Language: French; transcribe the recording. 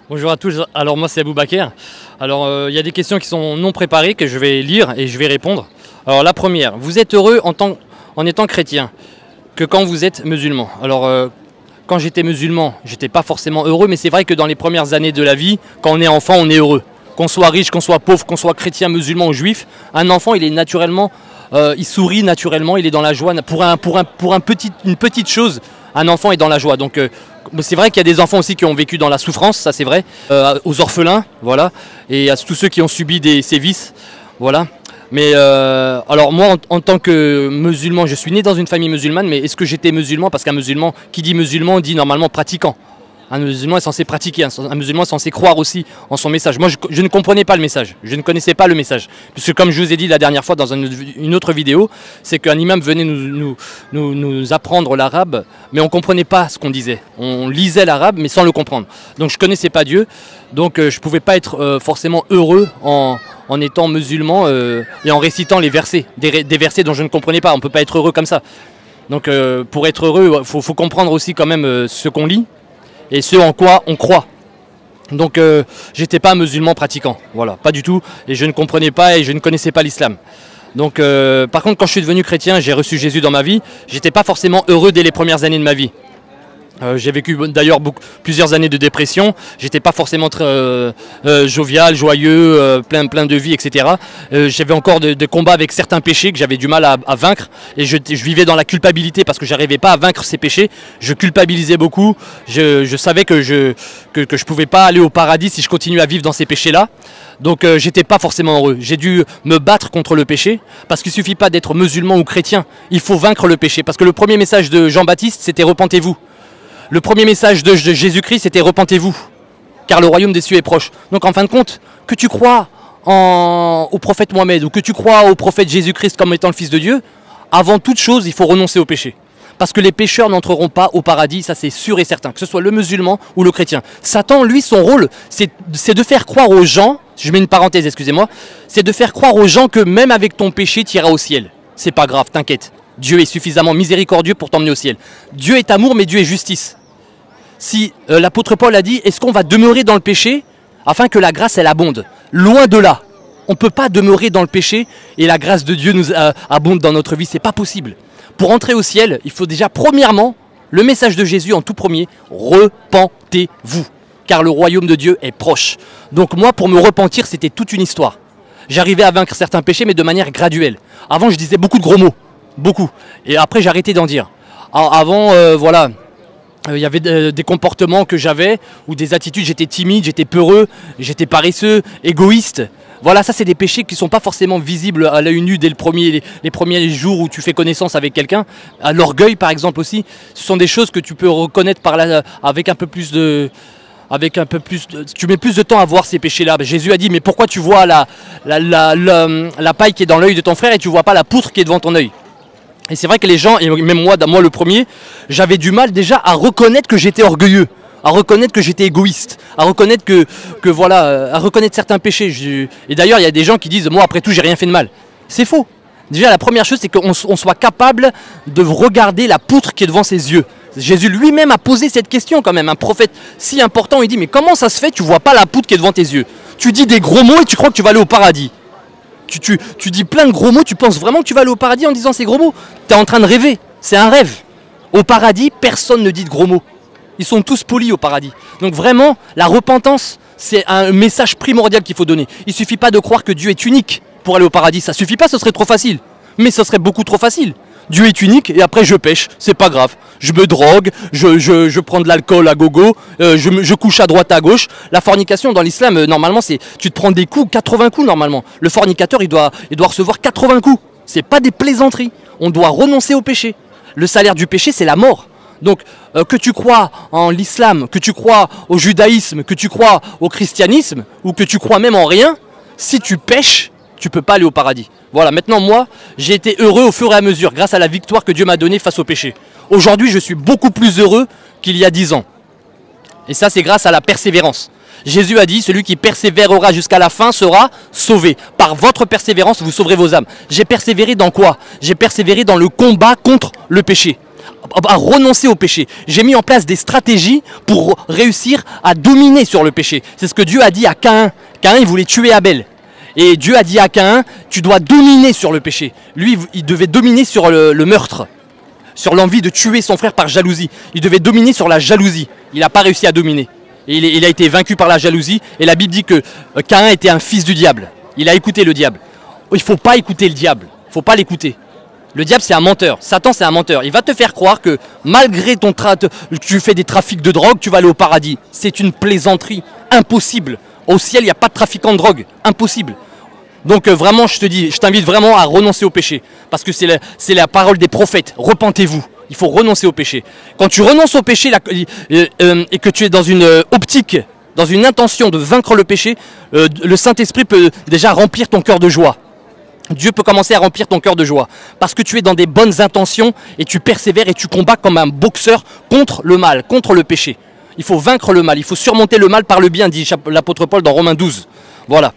Bonjour à tous, alors moi c'est Aboubaker. Alors il y a des questions qui sont non préparées que je vais lire et je vais répondre. Alors la première, vous êtes heureux en étant chrétien que quand vous êtes musulman? Alors quand j'étais musulman, j'étais pas forcément heureux, mais c'est vrai que dans les premières années de la vie, quand on est enfant, on est heureux. Qu'on soit riche, qu'on soit pauvre, qu'on soit chrétien, musulman ou juif, un enfant il est naturellement, il sourit naturellement, il est dans la joie. Pour une petite chose, un enfant est dans la joie. Donc c'est vrai qu'il y a des enfants aussi qui ont vécu dans la souffrance, ça c'est vrai, aux orphelins, voilà, et à tous ceux qui ont subi des sévices, voilà. Mais alors moi en tant que musulman, je suis né dans une famille musulmane, mais est-ce que j'étais musulman? Parce qu'un musulman, qui dit musulman, dit normalement pratiquant. Un musulman est censé pratiquer, un musulman est censé croire aussi en son message. Moi je ne comprenais pas le message, je ne connaissais pas le message. Puisque comme je vous ai dit la dernière fois dans une autre vidéo, c'est qu'un imam venait nous apprendre l'arabe, mais on ne comprenait pas ce qu'on disait. On lisait l'arabe mais sans le comprendre. Donc je ne connaissais pas Dieu, donc je ne pouvais pas être forcément heureux en étant musulman et en récitant les versets, des versets dont je ne comprenais pas. On ne peut pas être heureux comme ça. Donc pour être heureux, il faut comprendre aussi quand même ce qu'on lit et ce en quoi on croit. Donc j'étais pas un musulman pratiquant, voilà, pas du tout, et je ne comprenais pas et je ne connaissais pas l'islam. Donc par contre quand je suis devenu chrétien, j'ai reçu Jésus dans ma vie, j'étais pas forcément heureux dès les premières années de ma vie. J'ai vécu d'ailleurs plusieurs années de dépression, j'étais pas forcément très jovial, joyeux, plein de vie, etc. J'avais encore des combats avec certains péchés que j'avais du mal à vaincre, et je vivais dans la culpabilité parce que j'arrivais pas à vaincre ces péchés. Je culpabilisais beaucoup, je savais que je pouvais pas aller au paradis si je continuais à vivre dans ces péchés-là. Donc j'étais pas forcément heureux. J'ai dû me battre contre le péché, parce qu'il suffit pas d'être musulman ou chrétien, il faut vaincre le péché. Parce que le premier message de Jean-Baptiste, c'était repentez-vous. Le premier message de Jésus-Christ, c'était repentez-vous, car le royaume des cieux est proche. Donc en fin de compte, que tu crois au prophète Mohammed ou que tu crois au prophète Jésus-Christ comme étant le Fils de Dieu, avant toute chose, il faut renoncer au péché. Parce que les pécheurs n'entreront pas au paradis, ça c'est sûr et certain, que ce soit le musulman ou le chrétien. Satan, lui, son rôle, c'est de faire croire aux gens, je mets une parenthèse, excusez-moi, c'est de faire croire aux gens que même avec ton péché, tu iras au ciel. C'est pas grave, t'inquiète. Dieu est suffisamment miséricordieux pour t'emmener au ciel. Dieu est amour, mais Dieu est justice. Si l'apôtre Paul a dit, est-ce qu'on va demeurer dans le péché afin que la grâce elle abonde? Loin de là. On ne peut pas demeurer dans le péché et la grâce de Dieu nous abonde dans notre vie. C'est pas possible. Pour entrer au ciel, il faut déjà premièrement, le message de Jésus en tout premier, repentez-vous, car le royaume de Dieu est proche. Donc moi, pour me repentir, c'était toute une histoire. J'arrivais à vaincre certains péchés, mais de manière graduelle. Avant, je disais beaucoup de gros mots. Beaucoup. Et après, j'ai arrêté d'en dire. Avant, voilà, il y avait des comportements que j'avais, ou des attitudes, j'étais timide, j'étais peureux, j'étais paresseux, égoïste. Voilà, ça c'est des péchés qui ne sont pas forcément visibles à l'œil nu dès les premiers jours où tu fais connaissance avec quelqu'un. L'orgueil par exemple aussi, ce sont des choses que tu peux reconnaître avec un peu plus de... tu mets plus de temps à voir ces péchés-là. Jésus a dit, mais pourquoi tu vois la paille qui est dans l'œil de ton frère et tu ne vois pas la poutre qui est devant ton œil? Et c'est vrai que les gens, et même moi le premier, j'avais du mal déjà à reconnaître que j'étais orgueilleux, à reconnaître que j'étais égoïste, à reconnaître à reconnaître certains péchés. Et d'ailleurs, il y a des gens qui disent, moi après tout, j'ai rien fait de mal. C'est faux. Déjà, la première chose, c'est qu'on soit capable de regarder la poutre qui est devant ses yeux. Jésus lui-même a posé cette question quand même, un prophète si important, il dit, mais comment ça se fait que tu vois pas la poutre qui est devant tes yeux? Tu dis des gros mots et tu crois que tu vas aller au paradis. Tu dis plein de gros mots, tu penses vraiment que tu vas aller au paradis en disant ces gros mots? Tu es en train de rêver, c'est un rêve. Au paradis, personne ne dit de gros mots. Ils sont tous polis au paradis. Donc vraiment, la repentance, c'est un message primordial qu'il faut donner. Il ne suffit pas de croire que Dieu est unique pour aller au paradis. Ça ne suffit pas, ce serait trop facile. Mais ce serait beaucoup trop facile. Dieu est unique et après je pêche, c'est pas grave. Je me drogue, je prends de l'alcool à gogo, je couche à droite à gauche. La fornication dans l'islam, normalement, c'est tu te prends des coups, 80 coups normalement. Le fornicateur, il doit recevoir 80 coups. C'est pas des plaisanteries. On doit renoncer au péché. Le salaire du péché, c'est la mort. Donc que tu crois en l'islam, que tu crois au judaïsme, que tu crois au christianisme, ou que tu crois même en rien, si tu pêches, tu ne peux pas aller au paradis. Voilà, maintenant moi, j'ai été heureux au fur et à mesure, grâce à la victoire que Dieu m'a donnée face au péché. Aujourd'hui, je suis beaucoup plus heureux qu'il y a 10 ans. Et ça, c'est grâce à la persévérance. Jésus a dit, celui qui persévérera jusqu'à la fin sera sauvé. Par votre persévérance, vous sauverez vos âmes. J'ai persévéré dans quoi? J'ai persévéré dans le combat contre le péché. à renoncer au péché. J'ai mis en place des stratégies pour réussir à dominer sur le péché. C'est ce que Dieu a dit à Caïn. Caïn, il voulait tuer Abel. Et Dieu a dit à Caïn, tu dois dominer sur le péché. Lui, il devait dominer sur le meurtre, sur l'envie de tuer son frère par jalousie. Il devait dominer sur la jalousie. Il n'a pas réussi à dominer. Et il a été vaincu par la jalousie. Et la Bible dit que Caïn était un fils du diable. Il a écouté le diable. Il ne faut pas écouter le diable. Il ne faut pas l'écouter. Le diable, c'est un menteur. Satan, c'est un menteur. Il va te faire croire que malgré tu fais des trafics de drogue, tu vas aller au paradis. C'est une plaisanterie. Impossible. Au ciel, il n'y a pas de trafiquants de drogue. Impossible. Donc vraiment, je t'invite vraiment à renoncer au péché. Parce que c'est la parole des prophètes. Repentez-vous. Il faut renoncer au péché. Quand tu renonces au péché et que tu es dans une optique, dans une intention de vaincre le péché, le Saint-Esprit peut déjà remplir ton cœur de joie. Dieu peut commencer à remplir ton cœur de joie. Parce que tu es dans des bonnes intentions et tu persévères et tu combats comme un boxeur contre le mal, contre le péché. Il faut vaincre le mal, il faut surmonter le mal par le bien, dit l'apôtre Paul dans Romains 12. Voilà.